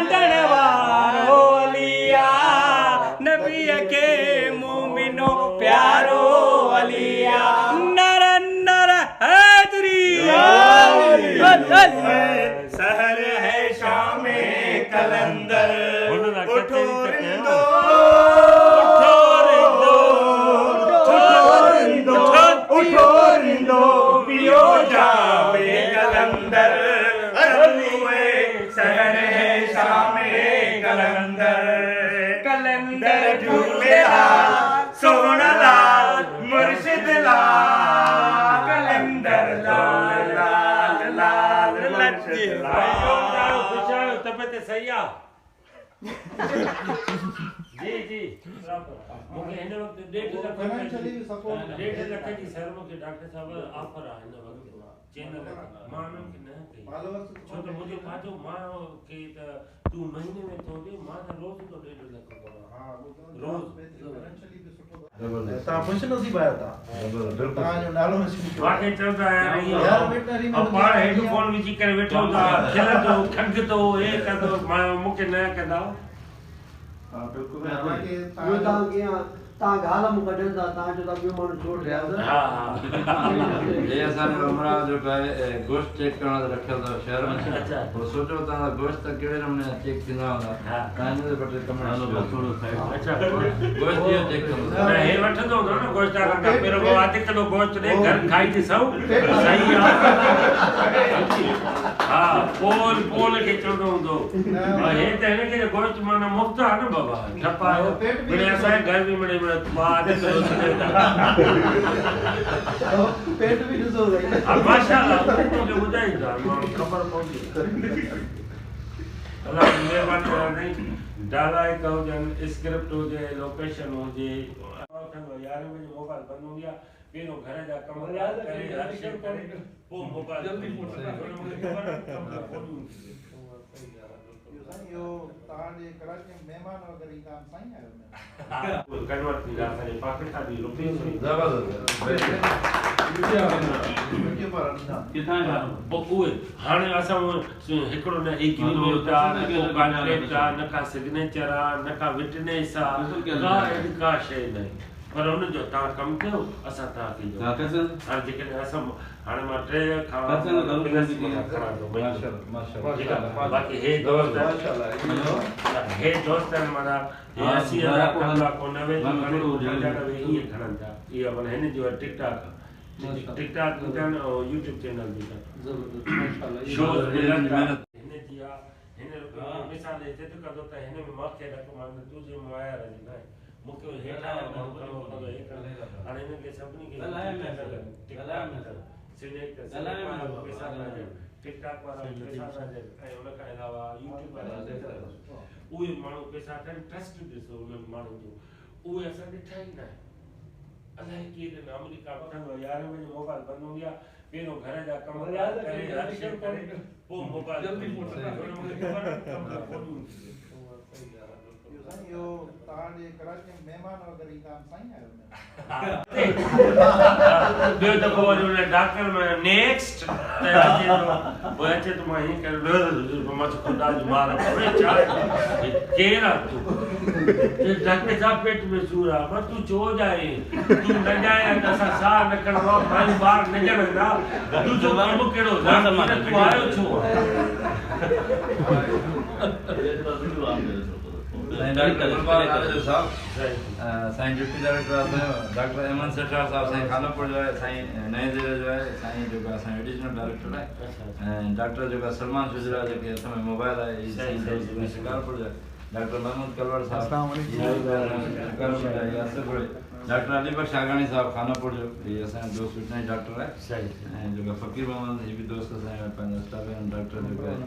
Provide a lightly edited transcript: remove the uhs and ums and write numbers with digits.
मांडण वारो अलिया नबी के मोमिनो प्यारो अलिया नर नर हैदरी सहर है शाम कलंदर उठो रिंदो उठो रिंदो पियो जावे कलंदर सहर है शाम कलंदर कलंदर झूलेला सोहना लाल मुर्शिद लाल कलंदर लाल लाल लाल लज्जे तबियत सही आ जी जी मूंखे हिन वक़्तु 1.5 लख जी सर्व खे डॉक्टर साहब ऑफर आहे हिन वक़्तु चैनल मां उन्हनि खे न कई छो त मुंहिंजो पंहिंजो मां खे त तूं महीने में थो ॾे मां त रोज़ थो 1.5 लख रोज़ तव्हां ख़ुशि नसीब आहियो तव्हांजो नालो मूंखे चवंदा पाण हेडफोन विझी करे वेठो था खिलंदो खंगंदो हे कंदो मूंखे न कंदा बिल्कुलु तव्हां गाल मूं कढनि था तव्हां चओ था ॿियो माण्हू छोड़ रहिया हे असांजो अमरा जेको आहे गोश्त चेक करण लाइ रखियल अथव शहर में पोइ सोचो तव्हां गोश्त कहिड़े नमूने चेक थींदा हूंदा तव्हां हिन ते ॿ टे कमेंट गोश्त इहो चेक कंदो हे वठंदो हूंदो न गोश्त खां पहिरियों अधु किलो गोश्त ॾे घर खाई ॾिसूं सही आहे हा पोल खे चवंदो हूंदो हे त हिनखे गोश्त माना मुफ़्त आहे न बाबा ठप आहे मिड़े असांजे घर बि मिड़े पेट भी ॾिसो माशाअल्लाह मुझे ॿुधाईंदा माण्हू ख़बर पवंदी अलाह महिरबानी डाला हिकु हुजनि स्क्रिप्ट हुजे लोकेशन हुजे 11 बजे मोबाइल बंदि हूंदी आहे पहिरियों घर जा कम करे पोइ मोबाइल जल्दी इहो तव्हांजे कराची में महिमान वग़ैरह ईंदा आहिनि साईं आहियो कन्वर्ट थी विया असांजे पाकिस्तानी रुपये उहे हाणे असां हिकिड़ो न एग्रीमेंट आहे न को कॉन्ट्रैक्ट आहे न का सिग्नेचर आहे न का विटनेस आहे का शइ न पर हुनजो तव्हां कमु कयो असां तव्हांखे हाणे जेकॾहिं असां हाणे मां 3 खां बाक़ी हे दोस्त आहिनि माना 80,000 को 90 ईअं खणनि था इहा माना हिन जो टिकटॉक हुजनि ऐं यूट्यूब चैनल बि हिनजी आहे हिन मिसाल जिद कंदो त हिन में मूंखे रख मां तुंहिंजे मुआया रही न मूंखे हेठां हाणे हिनखे सभिनी खे टिकटॉक वारा पैसा था ॾियनि ऐं उन खां अलावा यूट्यूब वारा उहे माण्हू पैसा अथनि ट्रस्ट ॾिसो उन्हनि माण्हुनि जो उहे असां ॾिठा ई न आहिनि अलाए कीअं ॾिना अमेरिका वठंदो 11 बजे मोबाइल बंदि हूंदी आहे पहिरियों घर जा कम करे पोइ मोबाइल इहो तव्हांजे कराची में महिमान वग़ैरह ईंदा आहिनि साईं आहियो ॿियो दफ़ो वरी हुन डॉक्टर में नेक्स्ट पोइ अचे त मां हीअं करे ख़ुदा जो मार केरु आहे तूं डॉक्टर साहब पेट में सूर आहे पर तूं छो जाए तूं न जाए त असां साह न खणंदो आहे पंहिंजो ॿार न ॼणंदा तुंहिंजो कमु कहिड़ो तूं आयो छो साईं डिप्टी डायरेक्टर डॉक्टर अहमद सेठा साहब साईं खानापुर जो आहे साईं नए ज़िले जो आहे साईं जेको असांजो एडिशनल डायरेक्टर आहे ऐं डॉक्टर जेको सलमान सुजरा जेके हथ में मोबाइल आहे शिकारपुर जो आहे डॉक्टर महमूद कलवर साहब डॉक्टर अली बख्श आगानी साहब खानापुर जो ये असांजो दोस्त वेटनरी डॉक्टर आहे ऐं जेको फ़कीर मोहम्मद ही बि दोस्त असांजो पंहिंजो स्टाफ डॉक्टर जेको आहे